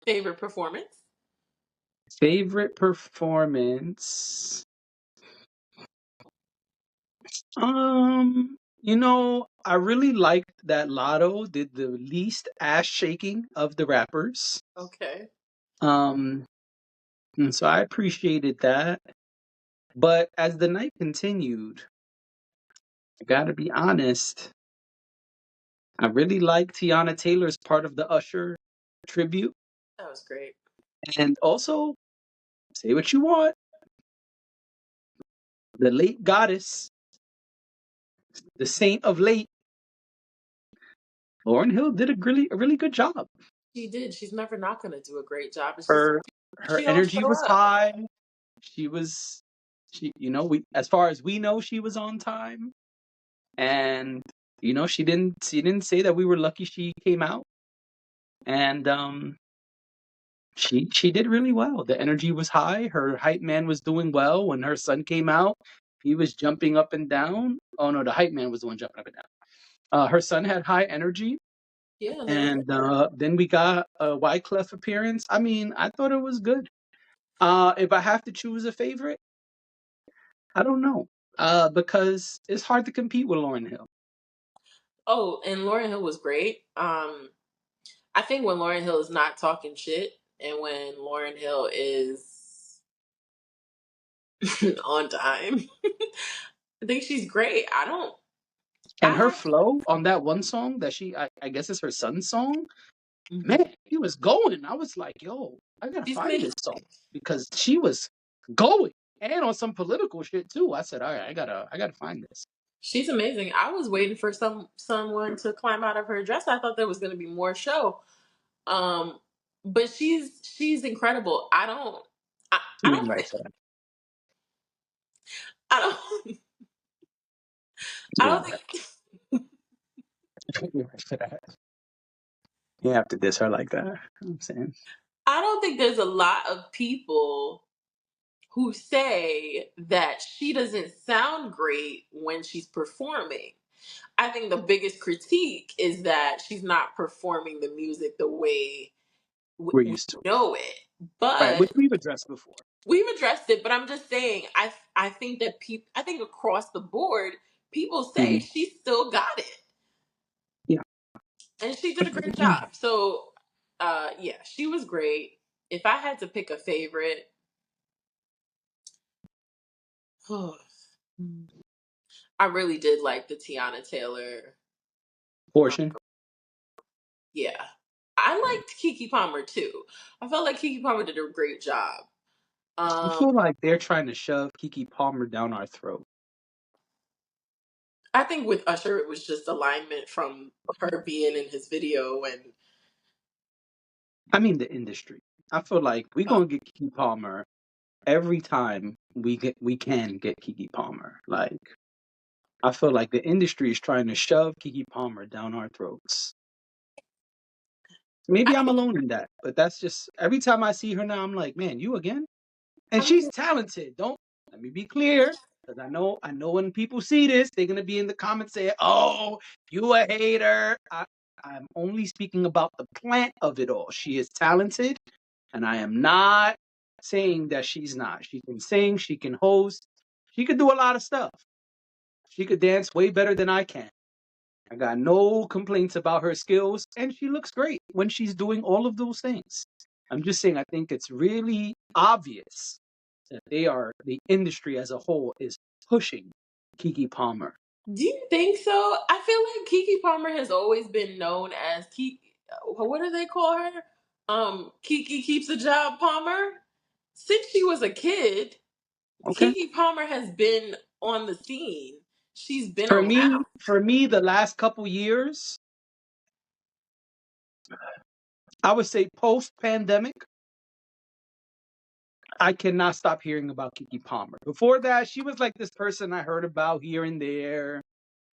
Favorite performance? Favorite performance. I really liked that Lotto did the least ass shaking of the rappers. Okay. Um, and so I appreciated that. But as the night continued, I gotta be honest, I really liked Tiana Taylor's part of the Usher tribute. That was great. And also, say what you want, the late goddess, the saint of late, Lauren Hill did a really good job. She did. She's never not going to do a great job. It's just Her she her don't energy show was up. high. She was she we as far as we know, she was on time. And she didn't say that we were lucky she came out. And she did really well. The energy was high. Her hype man was doing well. When her son came out, he was jumping up and down. Oh no, the hype man was the one jumping up and down. Her son had high energy. Yeah, and then And then we got a Wyclef appearance. I mean, I thought it was good. If I have to choose a favorite, I don't know. Because it's hard to compete with Lauren Hill. and Lauryn Hill was great. I think when Lauryn Hill is not talking shit and when Lauryn Hill is on time, I think she's great. And her I flow on that one song that I guess it's her son's song, Mhm. man, he was going. I was like, yo, I gotta She's find amazing. this song because she was going and on some political shit too. I said, all right, I gotta find this. She's amazing. I was waiting for someone to climb out of her dress. I thought there was going to be more show. Um, but she's incredible. I You're don't right for that. I don't I You're don't right. think You're right for that. You have to diss her like that. You know what I'm saying. I don't think there's a lot of people who say that she doesn't sound great when she's performing. I think the biggest critique is that she's not performing the music the way We're we used to it. know it. Right, But which we've addressed before. we've addressed it, but I'm just saying, I think that I think across the board, people say Mhm. she still got it, Yeah. and she did a great job. So, yeah, she was great. If I had to pick a favorite, I really did like the Tiana Taylor. uh, Portion. Yeah, I liked Kiki Palmer too. I felt like Kiki Palmer did a great job. I Um, feel like they're trying to shove Kiki Palmer down our throat. I think with Usher, it was just alignment from her being in his video, and I mean the industry. I feel like we're gonna get Kiki Palmer every time we can get Kiki Palmer. Like I feel like the industry is trying to shove Kiki Palmer down our throats. Maybe I I'm think alone in that, but that's just every time I see her now, I'm like, man, you again? And I she's mean, talented. Don't let me be clear, because I know when people see this, they're gonna be in the comments saying, "Oh, you a hater." I'm only speaking about the plant of it all. She is talented, and I am not saying that she's not. She can sing, she can host, she could do a lot of stuff. She could dance way better than I can. I got no complaints about her skills, and she looks great when she's doing all of those things. I'm just saying, I think it's really obvious that the industry as a whole is pushing Kiki Palmer. do you think so? I feel like Kiki Palmer has always been known as Kiki. What do they call her? Kiki keeps a job Palmer. Since she was a kid, Okay. Kiki Palmer has been on the scene. She's been For around. me, for me, the last couple years, I would say post pandemic, I cannot stop hearing about Kiki Palmer. Before that, she was like this person I heard about here and there.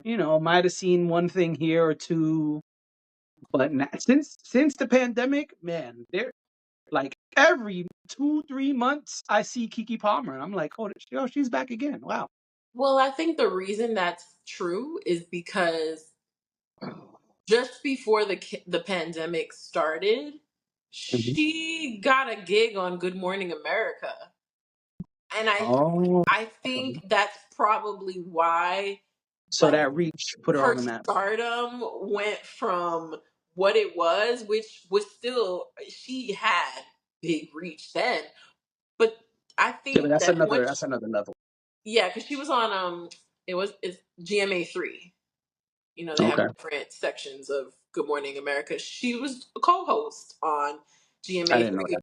Might have seen one thing here or two. But since the pandemic, man, they're like every 2-3 months I see Kiki Palmer, and I'm like, oh, she's back again. Wow. Well, I think the reason that's true is because just before the pandemic started, Mhm. she got a gig on Good Morning America. And Oh, I okay. think that's probably why, So like, that reach put her on her the map. stardom went from what it was, which was still, she had big reach then, but I Yeah, but think that once, that's another level. yeah, because she was on it's GMA3. You know, they have Okay, different sections of Good Morning America. She was a co-host on I didn't know GMA3. that.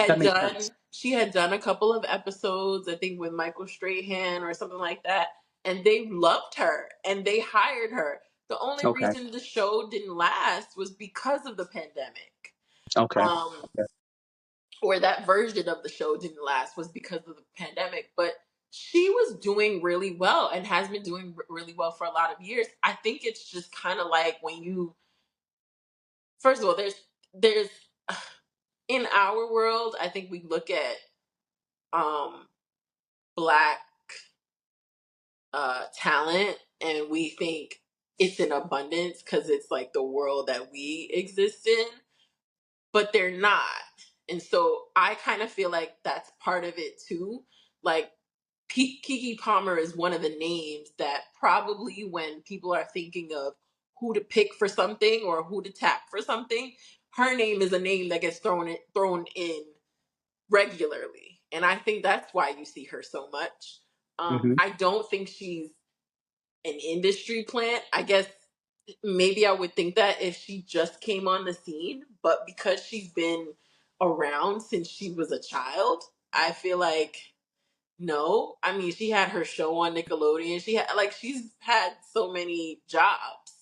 That makes sense. She had done a couple of episodes, I think with Michael Strahan or something like that, and they loved her and they hired her. The only Okay, reason the show didn't last was because of the pandemic. okay, Um, or that version of the show didn't last was because of the pandemic, but she was doing really well and has been doing really well for a lot of years. I think it's just kind of like when you, first of all, there's in our world, I think we look at um black talent and we think it's in abundance because it's like the world that we exist in, but they're not. And so I kind of feel like that's part of it too. Like, Kiki Palmer is one of the names that probably when people are thinking of who to pick for something or who to tap for something, her name is a name that gets thrown in regularly. And I think that's why you see her so much. hmm I don't think she's an industry plant. I guess maybe I would think that if she just came on the scene, but because she's been around since she was a child, I feel like no. I mean, she had her show on Nickelodeon. She's had so many jobs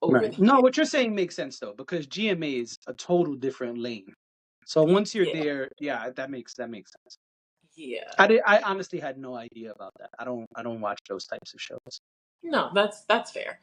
over right. the No, years. what you're saying makes sense though, because GMA is a total different lane. So once you're Yeah. there, yeah, that makes sense. Yeah. I honestly had no idea about that. I don't watch those types of shows. No, that's fair.